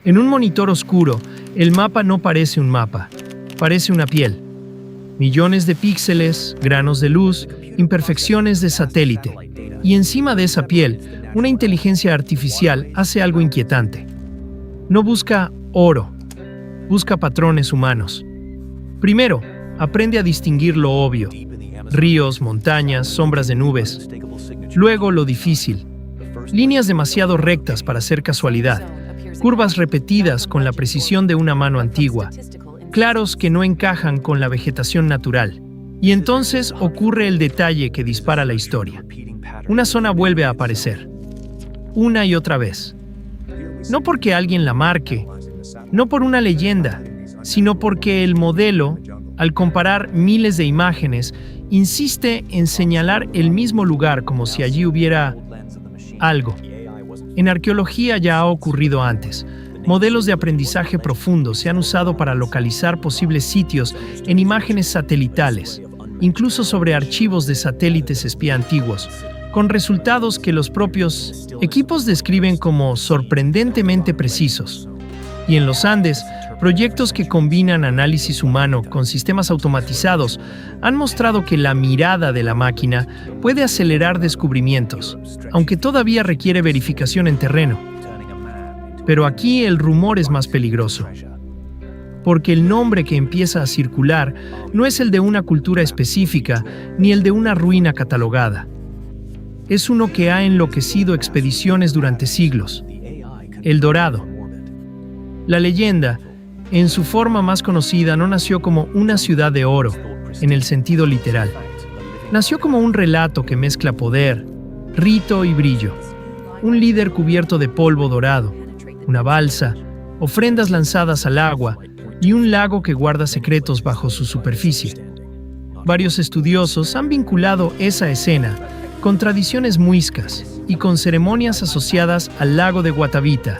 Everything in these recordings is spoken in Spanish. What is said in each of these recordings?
En un monitor oscuro, el mapa no parece un mapa, parece una piel. Millones de píxeles, granos de luz, imperfecciones de satélite. Y encima de esa piel, una inteligencia artificial hace algo inquietante. No busca oro, busca patrones humanos. Primero, aprende a distinguir lo obvio: ríos, montañas, sombras de nubes. Luego, lo difícil: líneas demasiado rectas para ser casualidad, curvas repetidas con la precisión de una mano antigua, claros que no encajan con la vegetación natural. Y entonces ocurre el detalle que dispara la historia. Una zona vuelve a aparecer, una y otra vez. No porque alguien la marque, no por una leyenda, sino porque el modelo, al comparar miles de imágenes, insiste en señalar el mismo lugar como si allí hubiera algo. En arqueología ya ha ocurrido antes. Modelos de aprendizaje profundo se han usado para localizar posibles sitios en imágenes satelitales, incluso sobre archivos de satélites espía antiguos, con resultados que los propios equipos describen como sorprendentemente precisos. Y en los Andes, proyectos que combinan análisis humano con sistemas automatizados han mostrado que la mirada de la máquina puede acelerar descubrimientos, aunque todavía requiere verificación en terreno. Pero aquí el rumor es más peligroso, porque el nombre que empieza a circular no es el de una cultura específica ni el de una ruina catalogada. Es uno que ha enloquecido expediciones durante siglos: El Dorado. La leyenda, en su forma más conocida, no nació como una ciudad de oro, en el sentido literal. Nació como un relato que mezcla poder, rito y brillo. Un líder cubierto de polvo dorado, una balsa, ofrendas lanzadas al agua y un lago que guarda secretos bajo su superficie. Varios estudiosos han vinculado esa escena con tradiciones muiscas y con ceremonias asociadas al lago de Guatavita,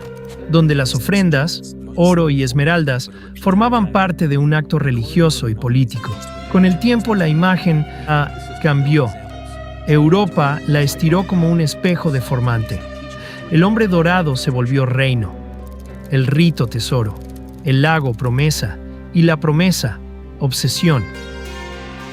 donde las ofrendas, oro y esmeraldas, formaban parte de un acto religioso y político. Con el tiempo la imagen cambió. Europa la estiró como un espejo deformante. El hombre dorado se volvió reino, el rito tesoro, el lago promesa y la promesa obsesión.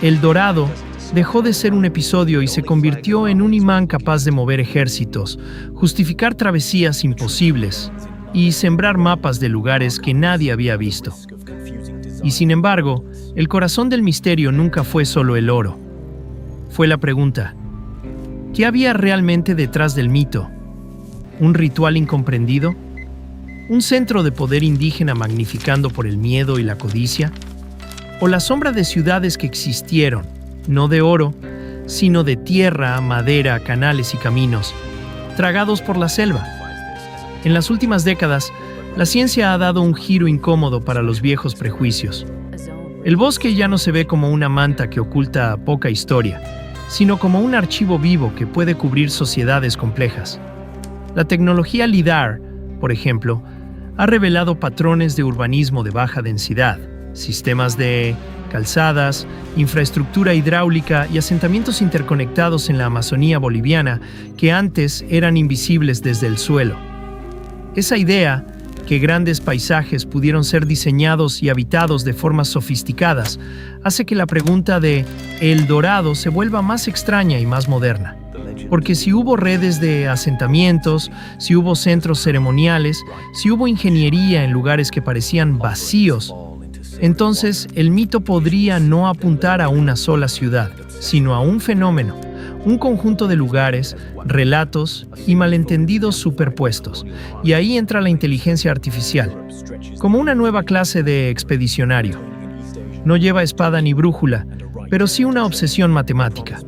El dorado dejó de ser un episodio y se convirtió en un imán capaz de mover ejércitos, justificar travesías imposibles y sembrar mapas de lugares que nadie había visto. Y sin embargo, el corazón del misterio nunca fue solo el oro. Fue la pregunta: ¿qué había realmente detrás del mito? ¿Un ritual incomprendido? ¿Un centro de poder indígena magnificando por el miedo y la codicia? ¿O la sombra de ciudades que existieron, no de oro, sino de tierra, madera, canales y caminos, tragados por la selva? En las últimas décadas, la ciencia ha dado un giro incómodo para los viejos prejuicios. El bosque ya no se ve como una manta que oculta poca historia, sino como un archivo vivo que puede cubrir sociedades complejas. La tecnología LIDAR, por ejemplo, ha revelado patrones de urbanismo de baja densidad, sistemas de calzadas, infraestructura hidráulica y asentamientos interconectados en la Amazonía boliviana que antes eran invisibles desde el suelo. Esa idea, que grandes paisajes pudieron ser diseñados y habitados de formas sofisticadas, hace que la pregunta de El Dorado se vuelva más extraña y más moderna. Porque si hubo redes de asentamientos, si hubo centros ceremoniales, si hubo ingeniería en lugares que parecían vacíos, entonces el mito podría no apuntar a una sola ciudad, sino a un fenómeno, un conjunto de lugares, relatos y malentendidos superpuestos. Y ahí entra la inteligencia artificial, como una nueva clase de expedicionario. No lleva espada ni brújula, pero sí una obsesión matemática.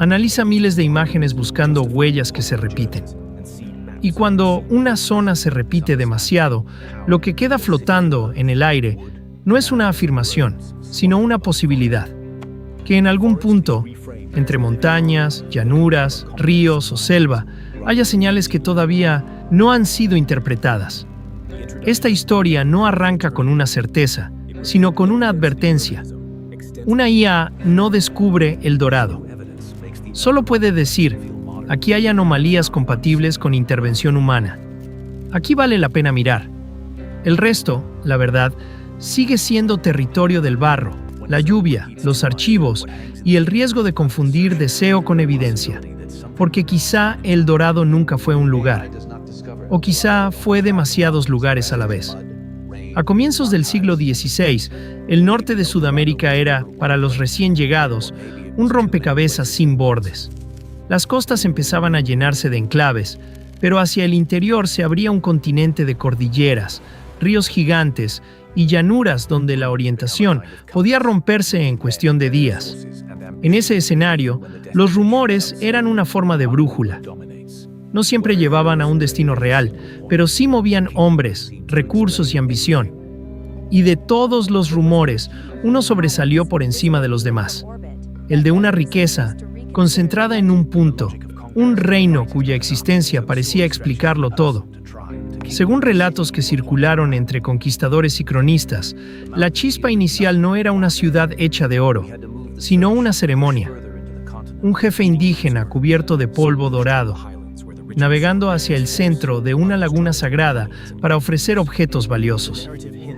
Analiza miles de imágenes buscando huellas que se repiten. Y cuando una zona se repite demasiado, lo que queda flotando en el aire no es una afirmación, sino una posibilidad. Que en algún punto, entre montañas, llanuras, ríos o selva, haya señales que todavía no han sido interpretadas. Esta historia no arranca con una certeza, sino con una advertencia. Una IA no descubre el dorado. Solo puede decir: aquí hay anomalías compatibles con intervención humana. Aquí vale la pena mirar. El resto, la verdad, sigue siendo territorio del barro, la lluvia, los archivos y el riesgo de confundir deseo con evidencia. Porque quizá El Dorado nunca fue un lugar, o quizá fue demasiados lugares a la vez. A comienzos del siglo XVI, el norte de Sudamérica era, para los recién llegados, un rompecabezas sin bordes. Las costas empezaban a llenarse de enclaves, pero hacia el interior se abría un continente de cordilleras, ríos gigantes y llanuras donde la orientación podía romperse en cuestión de días. En ese escenario, los rumores eran una forma de brújula. No siempre llevaban a un destino real, pero sí movían hombres, recursos y ambición. Y de todos los rumores, uno sobresalió por encima de los demás. El de una riqueza concentrada en un punto, un reino cuya existencia parecía explicarlo todo. Según relatos que circularon entre conquistadores y cronistas, la chispa inicial no era una ciudad hecha de oro, sino una ceremonia. Un jefe indígena cubierto de polvo dorado, navegando hacia el centro de una laguna sagrada para ofrecer objetos valiosos.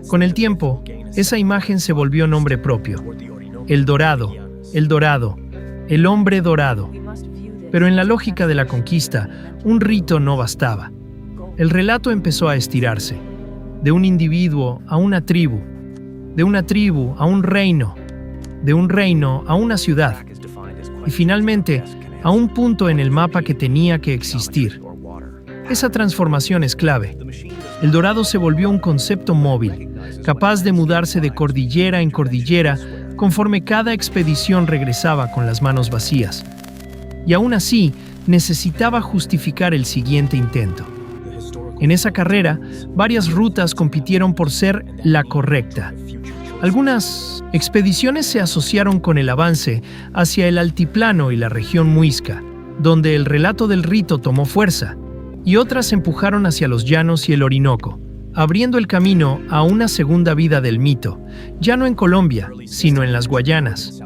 Con el tiempo, esa imagen se volvió nombre propio. El Dorado, el hombre dorado. Pero en la lógica de la conquista, un rito no bastaba. El relato empezó a estirarse, de un individuo a una tribu, de una tribu a un reino, de un reino a una ciudad, y finalmente a un punto en el mapa que tenía que existir. Esa transformación es clave. El Dorado se volvió un concepto móvil, capaz de mudarse de cordillera en cordillera conforme cada expedición regresaba con las manos vacías. Y aún así, necesitaba justificar el siguiente intento. En esa carrera, varias rutas compitieron por ser la correcta. Algunas expediciones se asociaron con el avance hacia el altiplano y la región muisca, donde el relato del rito tomó fuerza, y otras se empujaron hacia los llanos y el Orinoco, abriendo el camino a una segunda vida del mito, ya no en Colombia, sino en las Guayanas.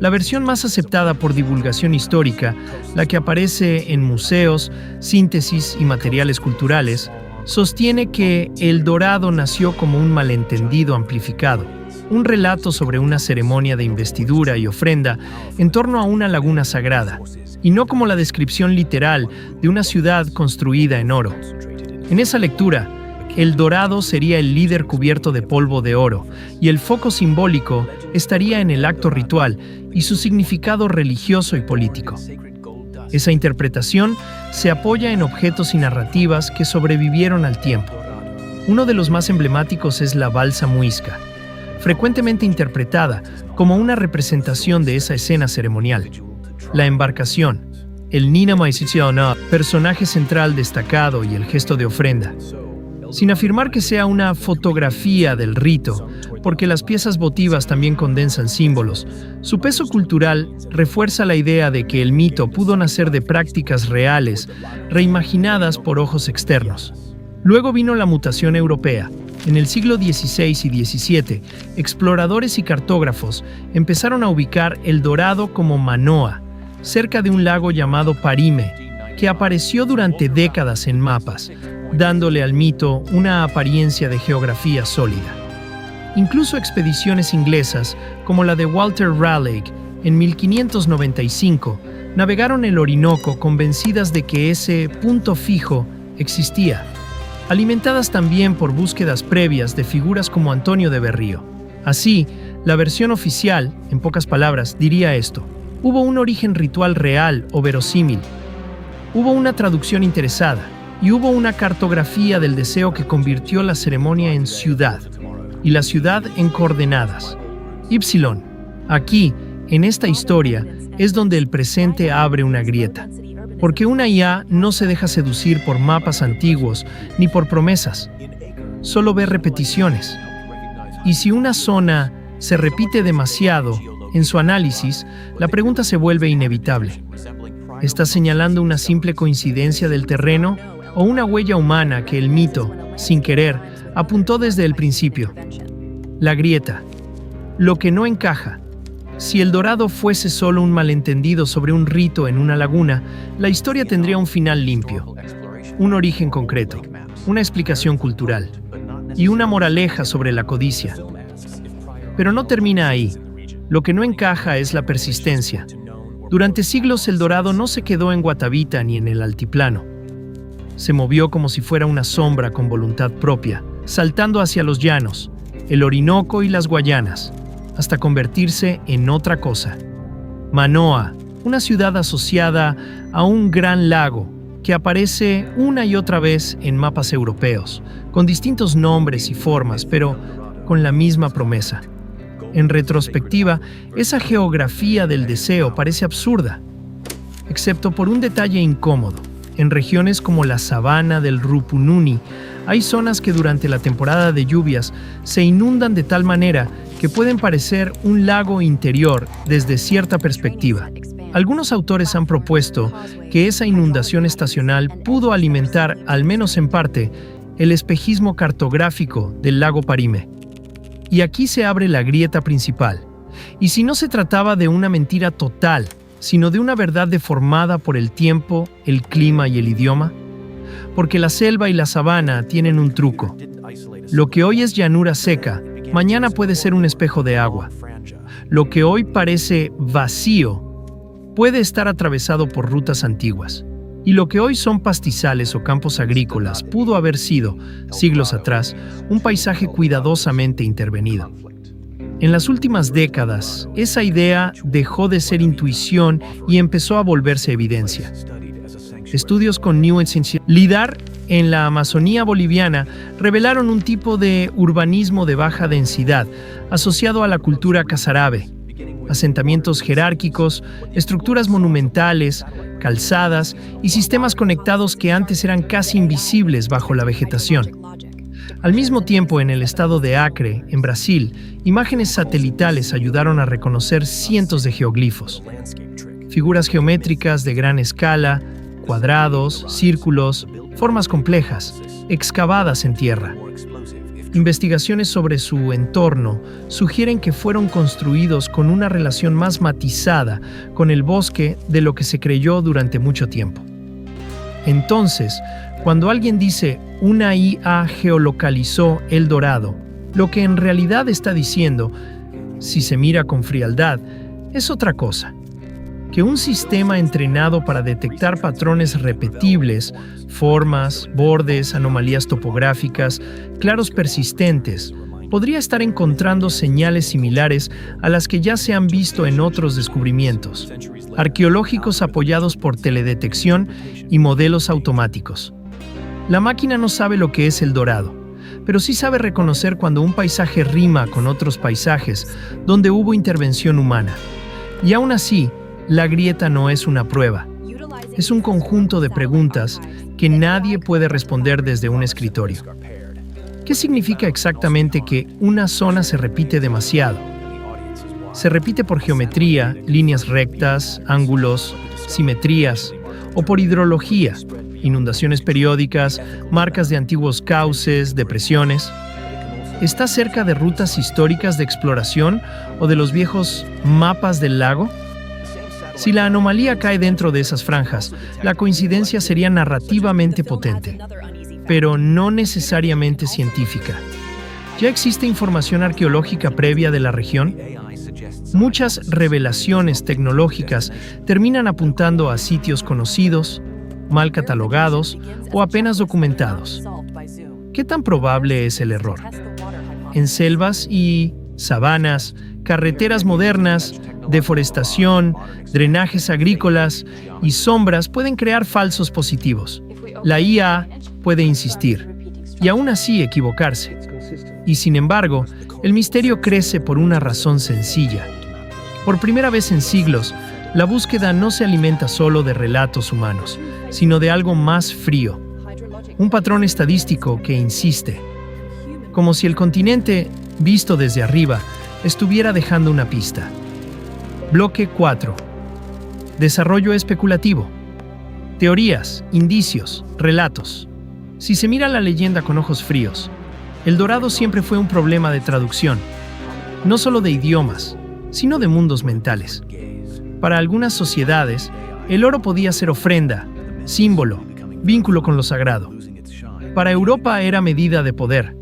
La versión más aceptada por divulgación histórica, la que aparece en museos, síntesis y materiales culturales, sostiene que El Dorado nació como un malentendido amplificado, un relato sobre una ceremonia de investidura y ofrenda en torno a una laguna sagrada, y no como la descripción literal de una ciudad construida en oro. En esa lectura, El Dorado sería el líder cubierto de polvo de oro, y el foco simbólico estaría en el acto ritual y su significado religioso y político. Esa interpretación se apoya en objetos y narrativas que sobrevivieron al tiempo. Uno de los más emblemáticos es la balsa muisca, frecuentemente interpretada como una representación de esa escena ceremonial. La embarcación, el Nina Maisiciona, personaje central destacado y el gesto de ofrenda. Sin afirmar que sea una fotografía del rito, porque las piezas votivas también condensan símbolos, su peso cultural refuerza la idea de que el mito pudo nacer de prácticas reales, reimaginadas por ojos externos. Luego vino la mutación europea. En el siglo XVI y XVII, exploradores y cartógrafos empezaron a ubicar El Dorado como Manoa, cerca de un lago llamado Parime, que apareció durante décadas en mapas, dándole al mito una apariencia de geografía sólida. Incluso expediciones inglesas, como la de Walter Raleigh en 1595, navegaron el Orinoco convencidas de que ese punto fijo existía, alimentadas también por búsquedas previas de figuras como Antonio de Berrío. Así, la versión oficial, en pocas palabras, diría esto: hubo un origen ritual real o verosímil, hubo una traducción interesada, y hubo una cartografía del deseo que convirtió la ceremonia en ciudad, y la ciudad en coordenadas. Ypsilon. Aquí, en esta historia, es donde el presente abre una grieta. Porque una IA no se deja seducir por mapas antiguos ni por promesas. Solo ve repeticiones. Y si una zona se repite demasiado en su análisis, la pregunta se vuelve inevitable. ¿Está señalando una simple coincidencia del terreno o una huella humana que el mito, sin querer, apuntó desde el principio? La grieta. Lo que no encaja. Si El Dorado fuese solo un malentendido sobre un rito en una laguna, la historia tendría un final limpio, un origen concreto, una explicación cultural. y una moraleja sobre la codicia. Pero no termina ahí. Lo que no encaja es la persistencia. Durante siglos El Dorado no se quedó en Guatavita ni en el altiplano. Se movió como si fuera una sombra con voluntad propia, saltando hacia los llanos, el Orinoco y las Guayanas, hasta convertirse en otra cosa. Manoa, una ciudad asociada a un gran lago que aparece una y otra vez en mapas europeos, con distintos nombres y formas, pero con la misma promesa. En retrospectiva, esa geografía del deseo parece absurda, excepto por un detalle incómodo. En regiones como la sabana del Rupununi, hay zonas que durante la temporada de lluvias se inundan de tal manera que pueden parecer un lago interior desde cierta perspectiva. Algunos autores han propuesto que esa inundación estacional pudo alimentar, al menos en parte, el espejismo cartográfico del lago Parime. Y aquí se abre la grieta principal. ¿Y si no se trataba de una mentira total, sino de una verdad deformada por el tiempo, el clima y el idioma? Porque la selva y la sabana tienen un truco. Lo que hoy es llanura seca, mañana puede ser un espejo de agua. Lo que hoy parece vacío puede estar atravesado por rutas antiguas. Y lo que hoy son pastizales o campos agrícolas pudo haber sido, siglos atrás, un paisaje cuidadosamente intervenido. En las últimas décadas, esa idea dejó de ser intuición y empezó a volverse evidencia. Estudios con LIDAR en la Amazonía boliviana revelaron un tipo de urbanismo de baja densidad asociado a la cultura casarábe. Asentamientos jerárquicos, estructuras monumentales, calzadas y sistemas conectados que antes eran casi invisibles bajo la vegetación. Al mismo tiempo, en el estado de Acre, en Brasil, imágenes satelitales ayudaron a reconocer cientos de geoglifos. Figuras geométricas de gran escala, cuadrados, círculos, formas complejas, excavadas en tierra. Investigaciones sobre su entorno sugieren que fueron construidos con una relación más matizada con el bosque de lo que se creyó durante mucho tiempo. Entonces, cuando alguien dice una IA geolocalizó El Dorado, lo que en realidad está diciendo, si se mira con frialdad, es otra cosa. Que un sistema entrenado para detectar patrones repetibles, formas, bordes, anomalías topográficas, claros persistentes, podría estar encontrando señales similares a las que ya se han visto en otros descubrimientos, arqueológicos apoyados por teledetección y modelos automáticos. La máquina no sabe lo que es El Dorado, pero sí sabe reconocer cuando un paisaje rima con otros paisajes donde hubo intervención humana. Y aún así, la grieta no es una prueba. Es un conjunto de preguntas que nadie puede responder desde un escritorio. ¿Qué significa exactamente que una zona se repite demasiado? Se repite por geometría, líneas rectas, ángulos, simetrías, o por hidrología, inundaciones periódicas, marcas de antiguos cauces, depresiones. ¿Está cerca de rutas históricas de exploración o de los viejos mapas del lago? Si la anomalía cae dentro de esas franjas, la coincidencia sería narrativamente potente, pero no necesariamente científica. ¿Ya existe información arqueológica previa de la región? Muchas revelaciones tecnológicas terminan apuntando a sitios conocidos, mal catalogados o apenas documentados. ¿Qué tan probable es el error? En selvas y sabanas, carreteras modernas, deforestación, drenajes agrícolas y sombras pueden crear falsos positivos. La IA puede insistir y aún así equivocarse. Y sin embargo, el misterio crece por una razón sencilla. Por primera vez en siglos, la búsqueda no se alimenta solo de relatos humanos, sino de algo más frío. Un patrón estadístico que insiste. Como si el continente, visto desde arriba, estuviera dejando una pista. Bloque 4. Desarrollo especulativo. Teorías, indicios, relatos. Si se mira la leyenda con ojos fríos, El Dorado siempre fue un problema de traducción, no solo de idiomas, sino de mundos mentales. Para algunas sociedades, el oro podía ser ofrenda, símbolo, vínculo con lo sagrado. Para Europa era medida de poder.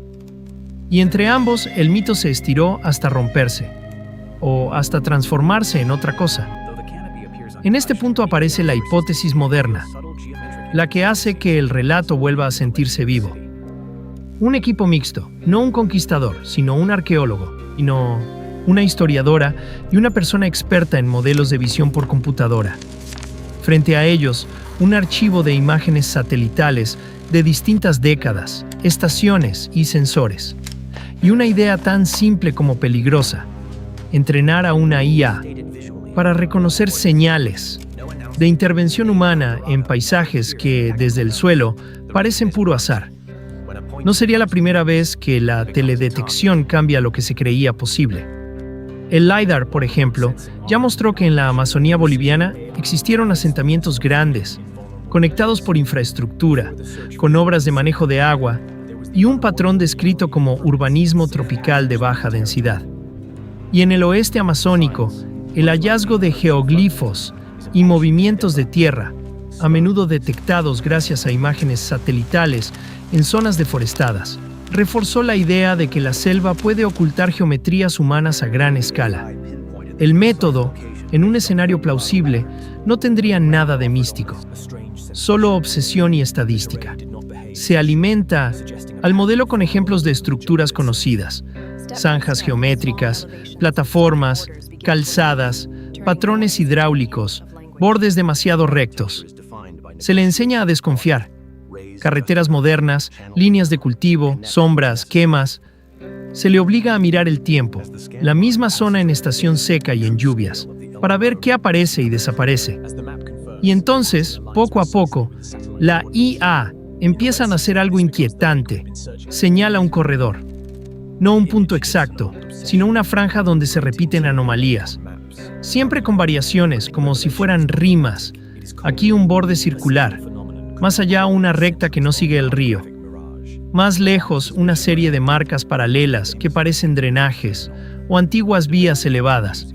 Y entre ambos, el mito se estiró hasta romperse, o hasta transformarse en otra cosa. En este punto aparece la hipótesis moderna, la que hace que el relato vuelva a sentirse vivo. Un equipo mixto, no un conquistador, sino un arqueólogo, y no una historiadora y una persona experta en modelos de visión por computadora. Frente a ellos, un archivo de imágenes satelitales de distintas décadas, estaciones y sensores. Y una idea tan simple como peligrosa: entrenar a una IA para reconocer señales de intervención humana en paisajes que, desde el suelo, parecen puro azar. No sería la primera vez que la teledetección cambia lo que se creía posible. El LiDAR, por ejemplo, ya mostró que en la Amazonía boliviana existieron asentamientos grandes, conectados por infraestructura, con obras de manejo de agua y un patrón descrito como urbanismo tropical de baja densidad. Y en el oeste amazónico, el hallazgo de geoglifos y movimientos de tierra, a menudo detectados gracias a imágenes satelitales en zonas deforestadas, reforzó la idea de que la selva puede ocultar geometrías humanas a gran escala. El método, en un escenario plausible, no tendría nada de místico, solo obsesión y estadística. Se alimenta al modelo con ejemplos de estructuras conocidas: zanjas geométricas, plataformas, calzadas, patrones hidráulicos, bordes demasiado rectos. Se le enseña a desconfiar. Carreteras modernas, líneas de cultivo, sombras, quemas. Se le obliga a mirar el tiempo, la misma zona en estación seca y en lluvias, para ver qué aparece y desaparece. Y entonces, poco a poco, la IA empieza a hacer algo inquietante. Señala un corredor. No un punto exacto, sino una franja donde se repiten anomalías. Siempre con variaciones, como si fueran rimas. Aquí un borde circular. Más allá una recta que no sigue el río. Más lejos una serie de marcas paralelas que parecen drenajes o antiguas vías elevadas.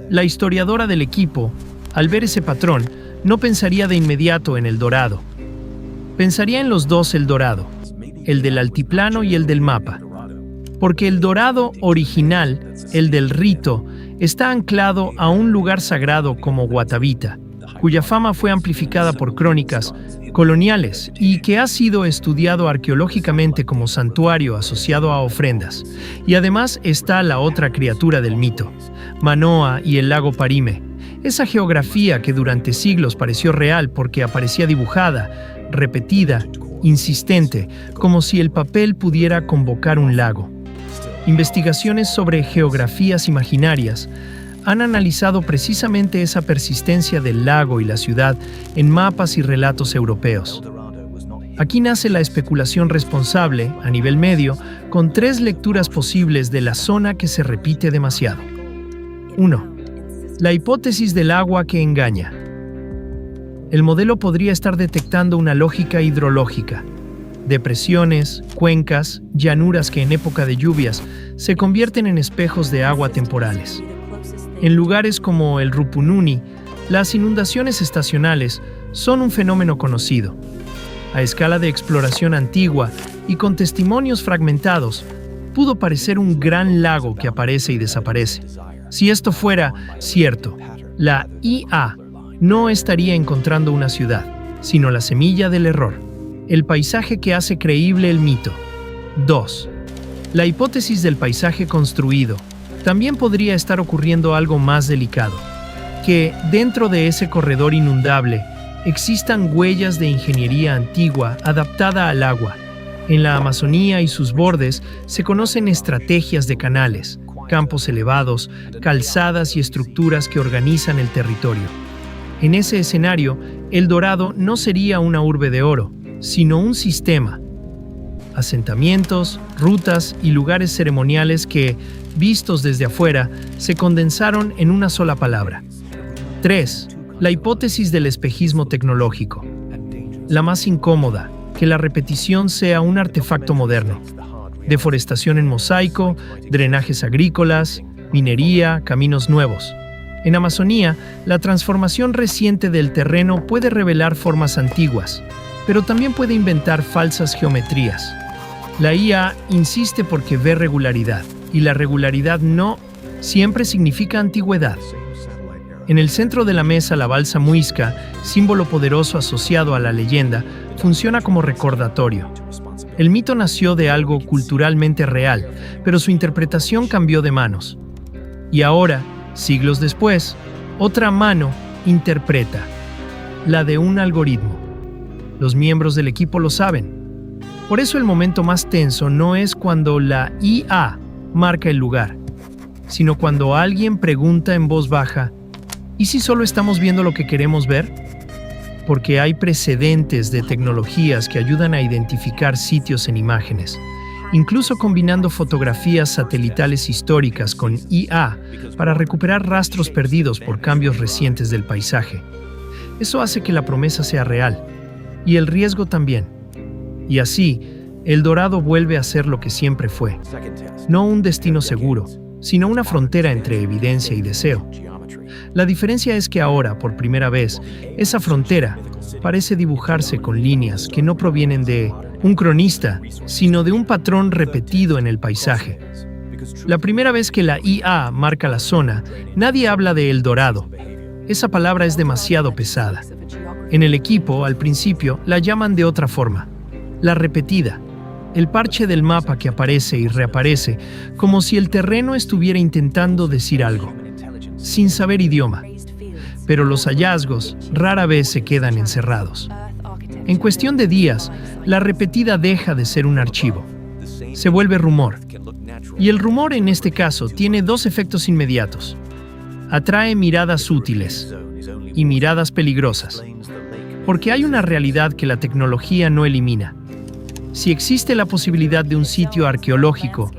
La historiadora del equipo, al ver ese patrón, no pensaría de inmediato en El Dorado. Pensaría en los dos El Dorado, el del altiplano y el del mapa. Porque El Dorado original, el del rito, está anclado a un lugar sagrado como Guatavita, cuya fama fue amplificada por crónicas coloniales y que ha sido estudiado arqueológicamente como santuario asociado a ofrendas. Y además está la otra criatura del mito, Manoa y el lago Parime, esa geografía que durante siglos pareció real porque aparecía dibujada, repetida, insistente, como si el papel pudiera convocar un lago. Investigaciones sobre geografías imaginarias han analizado precisamente esa persistencia del lago y la ciudad en mapas y relatos europeos. Aquí nace la especulación responsable, a nivel medio, con 3 lecturas posibles de la zona que se repite demasiado. 1. La hipótesis del agua que engaña. El modelo podría estar detectando una lógica hidrológica. Depresiones, cuencas, llanuras que en época de lluvias se convierten en espejos de agua temporales. En lugares como el Rupununi, las inundaciones estacionales son un fenómeno conocido. A escala de exploración antigua y con testimonios fragmentados, pudo parecer un gran lago que aparece y desaparece. Si esto fuera cierto, la IA no estaría encontrando una ciudad, sino la semilla del error, el paisaje que hace creíble el mito. 2. La hipótesis del paisaje construido. También podría estar ocurriendo algo más delicado, que dentro de ese corredor inundable existan huellas de ingeniería antigua adaptada al agua. En la Amazonía y sus bordes se conocen estrategias de canales, campos elevados, calzadas y estructuras que organizan el territorio. En ese escenario, El Dorado no sería una urbe de oro, sino un sistema. Asentamientos, rutas y lugares ceremoniales que, vistos desde afuera, se condensaron en una sola palabra. 3. La hipótesis del espejismo tecnológico. La más incómoda, que la repetición sea un artefacto moderno. Deforestación en mosaico, drenajes agrícolas, minería, caminos nuevos. En Amazonía, la transformación reciente del terreno puede revelar formas antiguas, pero también puede inventar falsas geometrías. La IA insiste porque ve regularidad, y la regularidad no siempre significa antigüedad. En el centro de la mesa, la balsa muisca, símbolo poderoso asociado a la leyenda, funciona como recordatorio. El mito nació de algo culturalmente real, pero su interpretación cambió de manos. Y ahora, siglos después, otra mano interpreta, la de un algoritmo. Los miembros del equipo lo saben. Por eso el momento más tenso no es cuando la IA marca el lugar, sino cuando alguien pregunta en voz baja, ¿y si solo estamos viendo lo que queremos ver? Porque hay precedentes de tecnologías que ayudan a identificar sitios en imágenes, incluso combinando fotografías satelitales históricas con IA para recuperar rastros perdidos por cambios recientes del paisaje. Eso hace que la promesa sea real, y el riesgo también. Y así, El Dorado vuelve a ser lo que siempre fue. No un destino seguro, sino una frontera entre evidencia y deseo. La diferencia es que ahora, por primera vez, esa frontera parece dibujarse con líneas que no provienen de un cronista, sino de un patrón repetido en el paisaje. La primera vez que la IA marca la zona, nadie habla de El Dorado. Esa palabra es demasiado pesada. En el equipo, al principio, la llaman de otra forma. La repetida. El parche del mapa que aparece y reaparece, como si el terreno estuviera intentando decir algo, sin saber idioma. Pero los hallazgos rara vez se quedan encerrados. En cuestión de días, la repetida deja de ser un archivo. Se vuelve rumor. Y el rumor, en este caso, tiene dos efectos inmediatos. Atrae miradas útiles y miradas peligrosas. Porque hay una realidad que la tecnología no elimina. Si existe la posibilidad de un sitio arqueológico,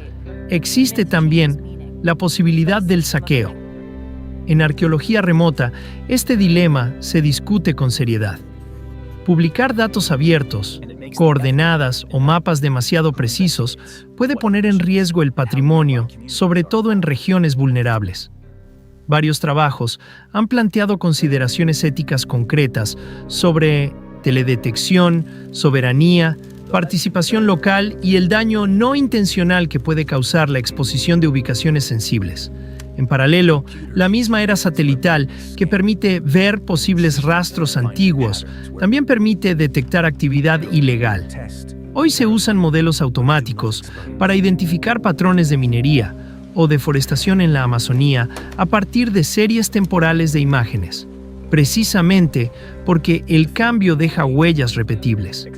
existe también la posibilidad del saqueo. En arqueología remota, este dilema se discute con seriedad. Publicar datos abiertos, coordenadas o mapas demasiado precisos puede poner en riesgo el patrimonio, sobre todo en regiones vulnerables. Varios trabajos han planteado consideraciones éticas concretas sobre teledetección, soberanía, participación local y el daño no intencional que puede causar la exposición de ubicaciones sensibles. En paralelo, la misma era satelital, que permite ver posibles rastros antiguos, también permite detectar actividad ilegal. Hoy se usan modelos automáticos para identificar patrones de minería o deforestación en la Amazonía a partir de series temporales de imágenes, precisamente porque el cambio deja huellas repetibles.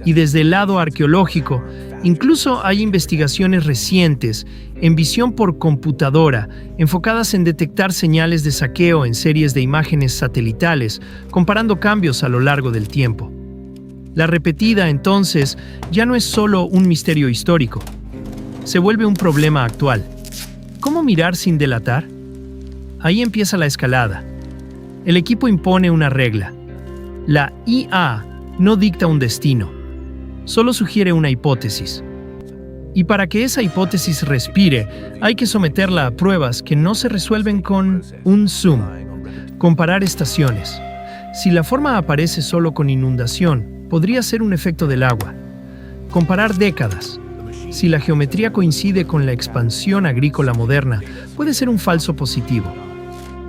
Y desde el lado arqueológico, incluso hay investigaciones recientes en visión por computadora enfocadas en detectar señales de saqueo en series de imágenes satelitales, comparando cambios a lo largo del tiempo. La repetida, entonces, ya no es solo un misterio histórico. Se vuelve un problema actual. ¿Cómo mirar sin delatar? Ahí empieza la escalada. El equipo impone una regla. La IA no dicta un destino. Solo sugiere una hipótesis. Y para que esa hipótesis respire, hay que someterla a pruebas que no se resuelven con un zoom. Comparar estaciones. Si la forma aparece solo con inundación, podría ser un efecto del agua. Comparar décadas. Si la geometría coincide con la expansión agrícola moderna, puede ser un falso positivo.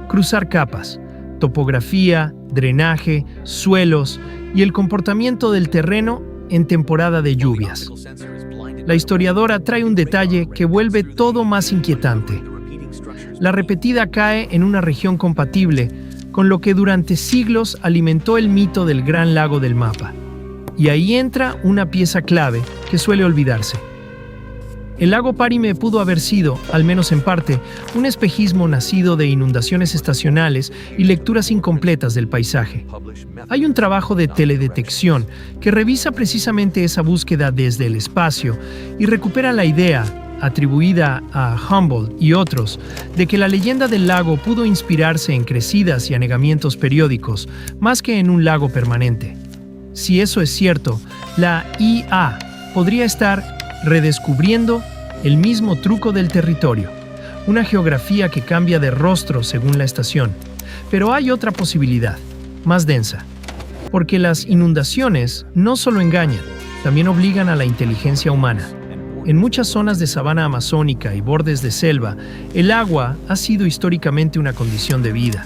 Cruzar capas. Topografía, drenaje, suelos y el comportamiento del terreno en temporada de lluvias. La historiadora trae un detalle que vuelve todo más inquietante. La repetida cae en una región compatible con lo que durante siglos alimentó el mito del Gran Lago del mapa. Y ahí entra una pieza clave que suele olvidarse. El lago Parime pudo haber sido, al menos en parte, un espejismo nacido de inundaciones estacionales y lecturas incompletas del paisaje. Hay un trabajo de teledetección que revisa precisamente esa búsqueda desde el espacio y recupera la idea, atribuida a Humboldt y otros, de que la leyenda del lago pudo inspirarse en crecidas y anegamientos periódicos, más que en un lago permanente. Si eso es cierto, la IA podría estar redescubriendo el mismo truco del territorio, una geografía que cambia de rostro según la estación. Pero hay otra posibilidad, más densa, porque las inundaciones no solo engañan, también obligan a la inteligencia humana. En muchas zonas de sabana amazónica y bordes de selva, el agua ha sido históricamente una condición de vida.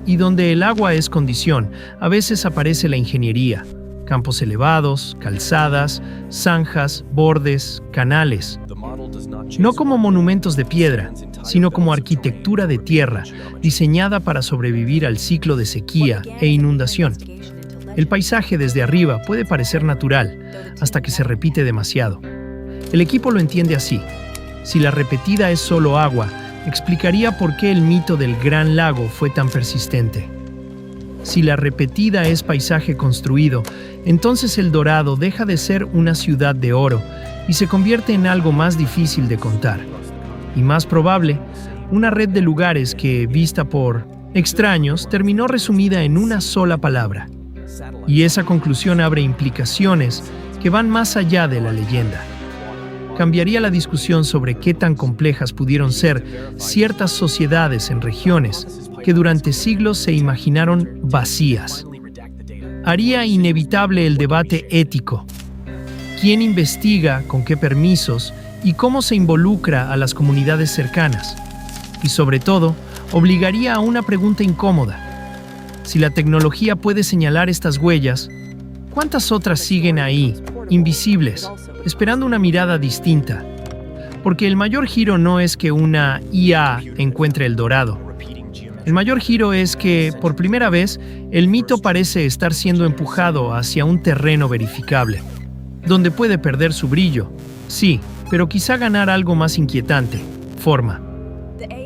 Y donde el agua es condición, a veces aparece la ingeniería: campos elevados, calzadas, zanjas, bordes, canales. No como monumentos de piedra, sino como arquitectura de tierra, diseñada para sobrevivir al ciclo de sequía e inundación. El paisaje desde arriba puede parecer natural, hasta que se repite demasiado. El equipo lo entiende así. Si la repetida es solo agua, explicaría por qué el mito del Gran Lago fue tan persistente. Si la repetida es paisaje construido, entonces El Dorado deja de ser una ciudad de oro y se convierte en algo más difícil de contar. Y más probable, una red de lugares que, vista por extraños, terminó resumida en una sola palabra. Y esa conclusión abre implicaciones que van más allá de la leyenda. Cambiaría la discusión sobre qué tan complejas pudieron ser ciertas sociedades en regiones que durante siglos se imaginaron vacías. Haría inevitable el debate ético. ¿Quién investiga, con qué permisos y cómo se involucra a las comunidades cercanas? Y sobre todo, obligaría a una pregunta incómoda. Si la tecnología puede señalar estas huellas, ¿cuántas otras siguen ahí, invisibles, esperando una mirada distinta? Porque el mayor giro no es que una IA encuentre El Dorado. El mayor giro es que, por primera vez, el mito parece estar siendo empujado hacia un terreno verificable, donde puede perder su brillo, sí, pero quizá ganar algo más inquietante: forma.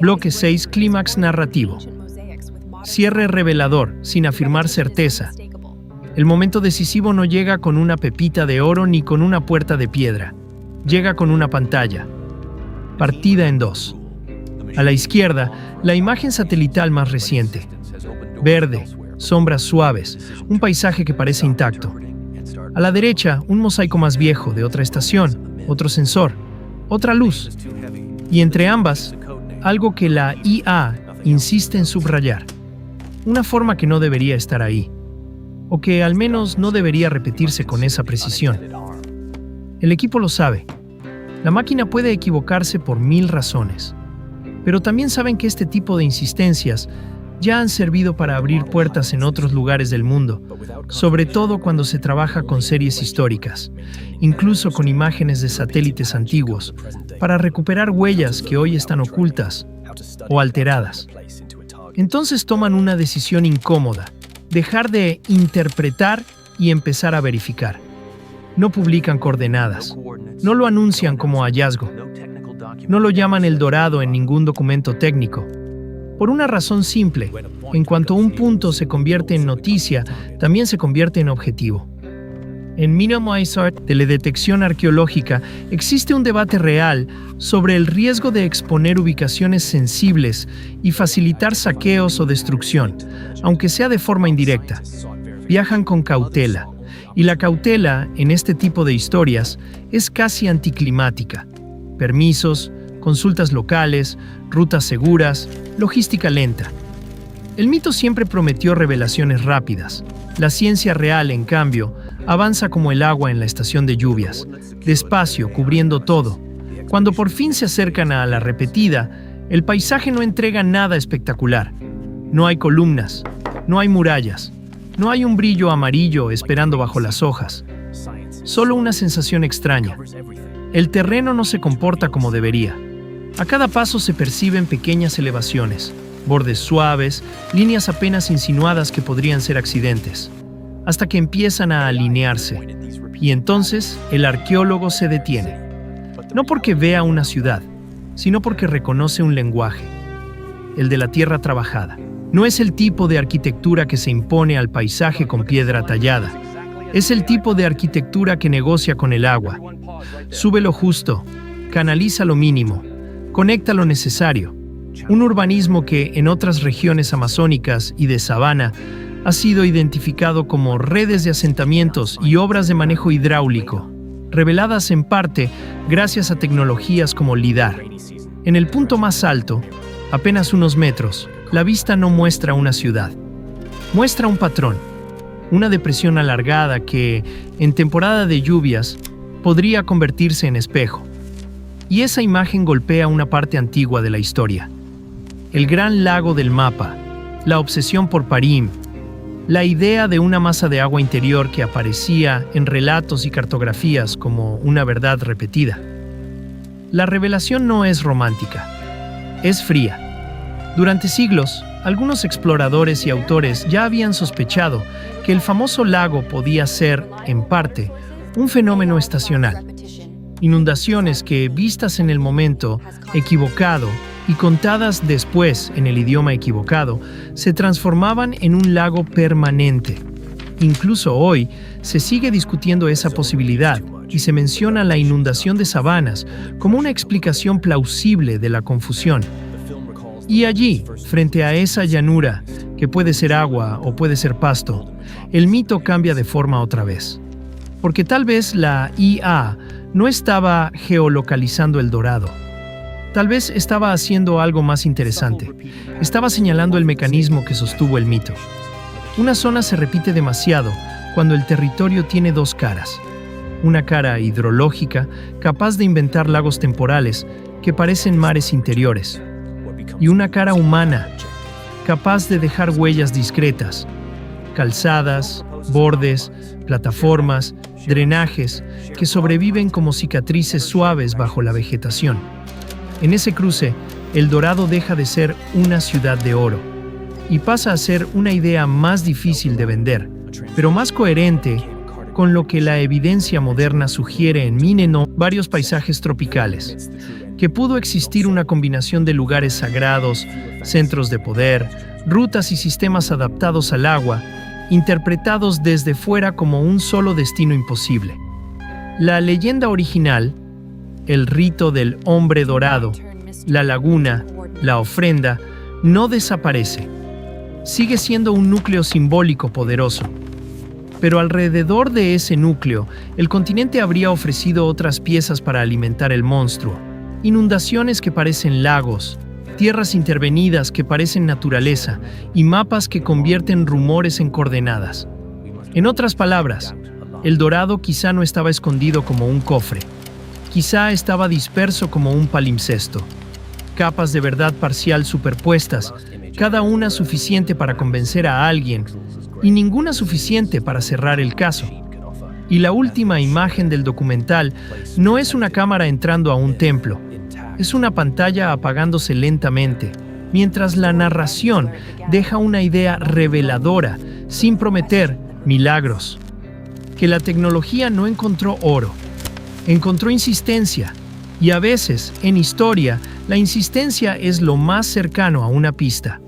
Bloque 6, clímax narrativo. Cierre revelador, sin afirmar certeza. El momento decisivo no llega con una pepita de oro ni con una puerta de piedra. Llega con una pantalla, partida en dos. A la izquierda, la imagen satelital más reciente. Verde, sombras suaves, un paisaje que parece intacto. A la derecha, un mosaico más viejo de otra estación, otro sensor, otra luz. Y entre ambas, algo que la IA insiste en subrayar. Una forma que no debería estar ahí, o que al menos no debería repetirse con esa precisión. El equipo lo sabe. La máquina puede equivocarse por 1000 razones, pero también saben que este tipo de insistencias ya han servido para abrir puertas en otros lugares del mundo, sobre todo cuando se trabaja con series históricas, incluso con imágenes de satélites antiguos, para recuperar huellas que hoy están ocultas o alteradas. Entonces toman una decisión incómoda: dejar de interpretar y empezar a verificar. No publican coordenadas, no lo anuncian como hallazgo, no lo llaman El Dorado en ningún documento técnico. Por una razón simple: en cuanto un punto se convierte en noticia, también se convierte en objetivo. En Minimisar, teledetección arqueológica, existe un debate real sobre el riesgo de exponer ubicaciones sensibles y facilitar saqueos o destrucción, aunque sea de forma indirecta. Viajan con cautela, y la cautela, en este tipo de historias, es casi anticlimática. Permisos, consultas locales, rutas seguras, logística lenta. El mito siempre prometió revelaciones rápidas. La ciencia real, en cambio, avanza como el agua en la estación de lluvias, despacio, cubriendo todo. Cuando por fin se acercan a la repetida, el paisaje no entrega nada espectacular. No hay columnas, no hay murallas, no hay un brillo amarillo esperando bajo las hojas. Solo una sensación extraña. El terreno no se comporta como debería. A cada paso se perciben pequeñas elevaciones, bordes suaves, líneas apenas insinuadas que podrían ser accidentes, hasta que empiezan a alinearse. Y entonces el arqueólogo se detiene. No porque vea una ciudad, sino porque reconoce un lenguaje, el de la tierra trabajada. No es el tipo de arquitectura que se impone al paisaje con piedra tallada. Es el tipo de arquitectura que negocia con el agua. Sube lo justo, canaliza lo mínimo, conecta lo necesario. Un urbanismo que en otras regiones amazónicas y de sabana ha sido identificado como redes de asentamientos y obras de manejo hidráulico, reveladas en parte gracias a tecnologías como LIDAR. En el punto más alto, apenas unos metros, la vista no muestra una ciudad, muestra un patrón. una depresión alargada que, en temporada de lluvias, podría convertirse en espejo. Y esa imagen golpea una parte antigua de la historia. El gran lago del mapa, la obsesión por Parim, la idea de una masa de agua interior que aparecía en relatos y cartografías como una verdad repetida. La revelación no es romántica, es fría. Durante siglos, algunos exploradores y autores ya habían sospechado que el famoso lago podía ser, en parte, un fenómeno estacional. Inundaciones que, vistas en el momento equivocado y contadas después en el idioma equivocado, se transformaban en un lago permanente. Incluso hoy se sigue discutiendo esa posibilidad y se menciona la inundación de sabanas como una explicación plausible de la confusión. Y allí, frente a esa llanura, que puede ser agua o puede ser pasto, el mito cambia de forma otra vez. Porque tal vez la IA no estaba geolocalizando el Dorado. Tal vez estaba haciendo algo más interesante. Estaba señalando el mecanismo que sostuvo el mito. Una zona se repite demasiado cuando el territorio tiene dos caras. Una cara hidrológica, capaz de inventar lagos temporales que parecen mares interiores. Y una cara humana, capaz de dejar huellas discretas. Calzadas, bordes, plataformas, drenajes que sobreviven como cicatrices suaves bajo la vegetación. En ese cruce, el Dorado deja de ser una ciudad de oro y pasa a ser una idea más difícil de vender, pero más coherente con lo que la evidencia moderna sugiere en Mineno, varios paisajes tropicales, que pudo existir una combinación de lugares sagrados, centros de poder, rutas y sistemas adaptados al agua, interpretados desde fuera como un solo destino imposible. La leyenda original, el rito del hombre dorado, la laguna, la ofrenda, no desaparece. Sigue siendo un núcleo simbólico poderoso. Pero alrededor de ese núcleo, el continente habría ofrecido otras piezas para alimentar el monstruo. Inundaciones que parecen lagos, tierras intervenidas que parecen naturaleza y mapas que convierten rumores en coordenadas. En otras palabras, el Dorado quizá no estaba escondido como un cofre. Quizá estaba disperso como un palimpsesto. Capas de verdad parcial superpuestas, cada una suficiente para convencer a alguien y ninguna suficiente para cerrar el caso. Y la última imagen del documental no es una cámara entrando a un templo, es una pantalla apagándose lentamente, mientras la narración deja una idea reveladora, sin prometer milagros. Que la tecnología no encontró oro, encontró insistencia, y a veces, en historia, la insistencia es lo más cercano a una pista.